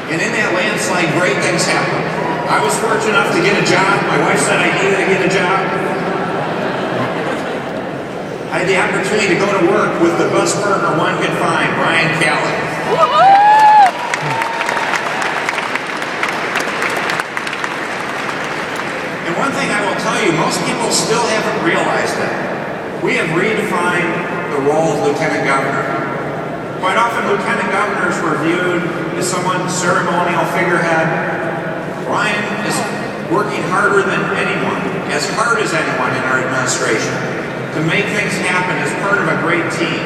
And in that landslide, great things happen. I was fortunate enough to get a job. My wife said I needed to get a job. I had the opportunity to go to work with the best partner one could find, Brian Kelly. And one thing I will tell you, most people still haven't realized it. We have redefined the role of Lieutenant Governor. Quite often, Lieutenant Governors were viewed as someone ceremonial figurehead. Brian is working harder than anyone, as hard as anyone in our administration, to make things happen as part of a great team.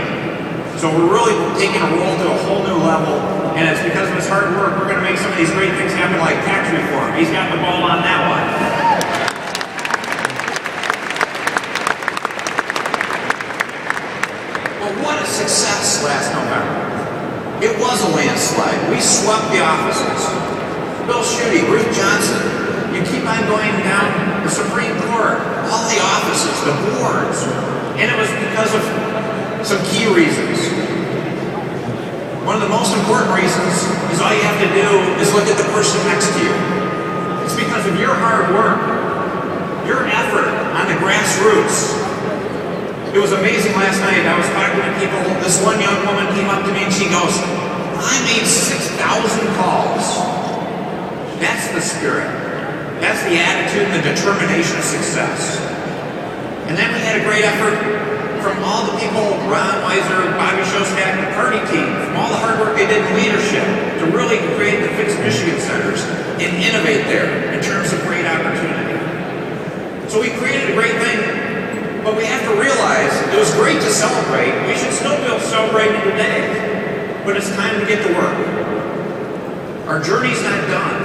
So we're really taking a role to a whole new level, and it's because of his hard work we're going to make some of these great things happen, like tax reform. He's got the ball on that one. What a success last November. It was a landslide. We swept the offices. Bill Schuette, Ruth Johnson, you keep on going down the Supreme Court, all the offices, the boards. And it was because of some key reasons. One of the most important reasons is all you have to do is look at the person next to you. It's because of your hard work, your effort on the grassroots. It was amazing last night. I was talking to people. This one young woman came up to me and she goes, I made 6,000 calls. That's the spirit. That's the attitude and the determination of success. And then we had a great effort from all the people, Ron Weiser, Bobby Shostak, the party team, from all the hard work they did in leadership to really create the Fix Michigan Centers and innovate there in terms of great opportunity. So we created a great thing. But we have to realize it was great to celebrate. We should still be celebrating today. But it's time to get to work. Our journey's not done.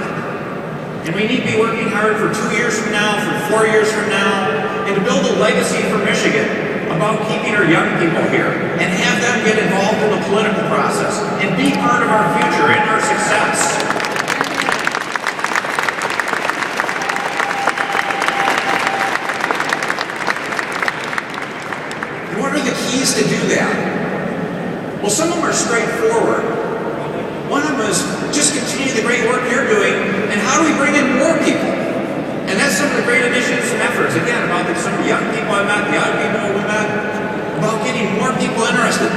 And we need to be working hard for 2 years from now, for 4 years from now, and to build a legacy for Michigan about keeping our young people here and have them get involved in the political process and be part of our future and our success. To do that? Well, some of them are straightforward. One of them is just continue the great work you're doing, and how do we bring in more people? And that's some of the great initiatives and efforts, again, about some of the young people I met, the young people we met, about getting more people interested.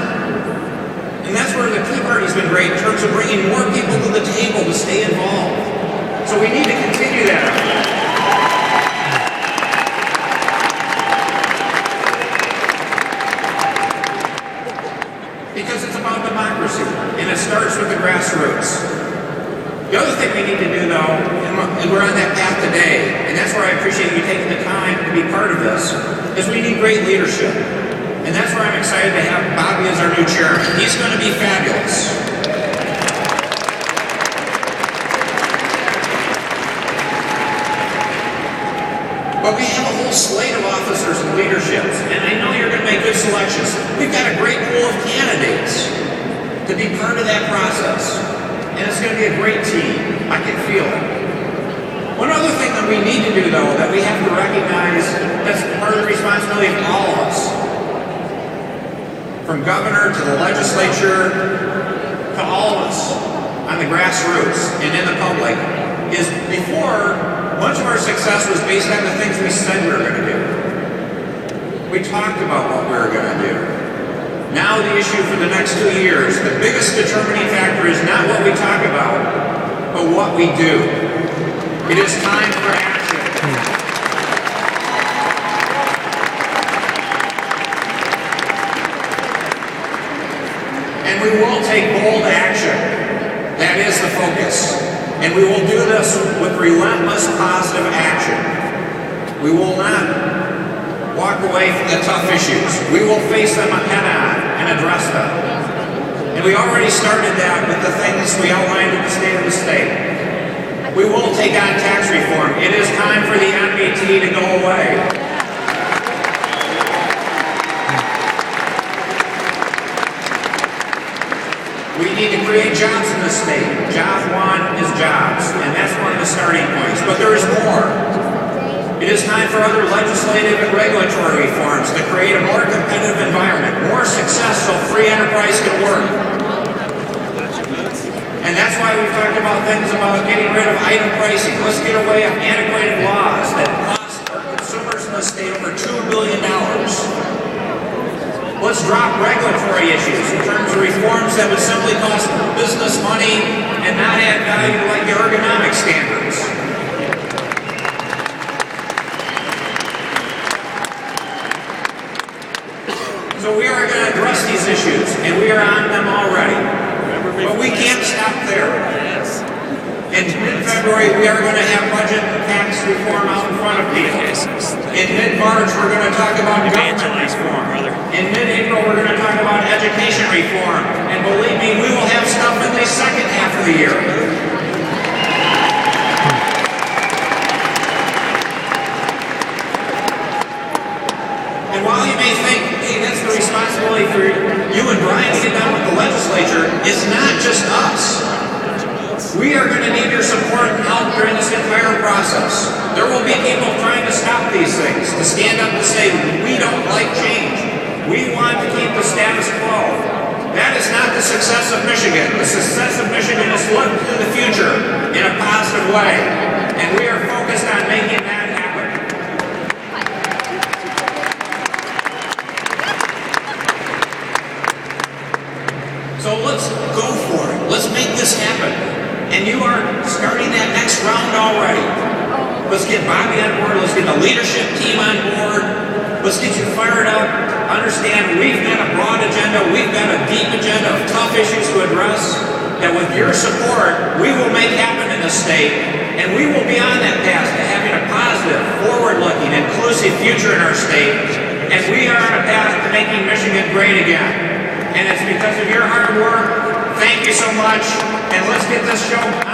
And that's where the Tea Party's been great in terms of bringing more people to the table to stay involved. So we need to continue that. Because it's about democracy, and it starts with the grassroots. The other thing we need to do, though, and we're on that path today, and that's where I appreciate you taking the time to be part of this, is we need great leadership. And that's where I'm excited to have Bobby as our new chairman. He's going to be fabulous. But we have a whole slate of officers and leaderships, and I know you're going to make good selections. We've got a great pool of candidates to be part of that process, and it's going to be a great team. I can feel it. One other thing that we need to do, though, that we have to recognize that's part of the responsibility of all of us, from governor to the legislature to all of us on the grassroots and in the public, is before much of our success was based on the things we said we were going to do. We talked about what we were going to do. Now the issue for the next 2 years, the biggest determining factor is not what we talk about, but what we do. It is time for action. And we will take bold action. That is the focus. And we will do this with relentless positive action. We will not walk away from the tough issues. We will face them head on and address them. And we already started that with the things we outlined at the State of the State. We will take on tax reform. It is time for the MRP to go away. We need to create jobs in this state. Job one is jobs, and that's one of the starting points. But there is more. It is time for other legislative and regulatory reforms to create a more competitive environment, more success so free enterprise can work. And that's why we've talked about things about getting rid of item pricing. Let's get away from antiquated laws that cost our consumers in the state over $2 billion. Let's drop regulatory issues in terms of reforms that would simply cost business money and not add value like the ergonomic standards. So we are going to address these issues, and we are on them already. But we can't stop there. In mid-February, we are going to have budget and tax reform out in front of people. In mid-March, we're going to talk about government reform. In mid-April, we're going to talk about education reform. And believe me, we will have stuff in the second half of the year. And while you may think, hey, that's the responsibility for you and Brian to get down with the legislature, it's not just us. We are going to need your support and help during this entire process. There will be people trying to stop these things, to stand up and say, we don't like change. We want to keep the status quo. That is not the success of Michigan. The success of Michigan is look to the future in a positive way. And we are focused on making that happen. So let's go for it. Let's make this happen. And you are starting that next round already. Let's get Bobby on board. Let's get the leadership team on board. Let's get you fired up. Understand we've got a broad agenda. We've got a deep agenda of tough issues to address that with your support, we will make happen in the state. And we will be on that path to having a positive, forward-looking, inclusive future in our state. And we are on a path to making Michigan great again. And it's because of your hard work. Thank you so much. And let's get this show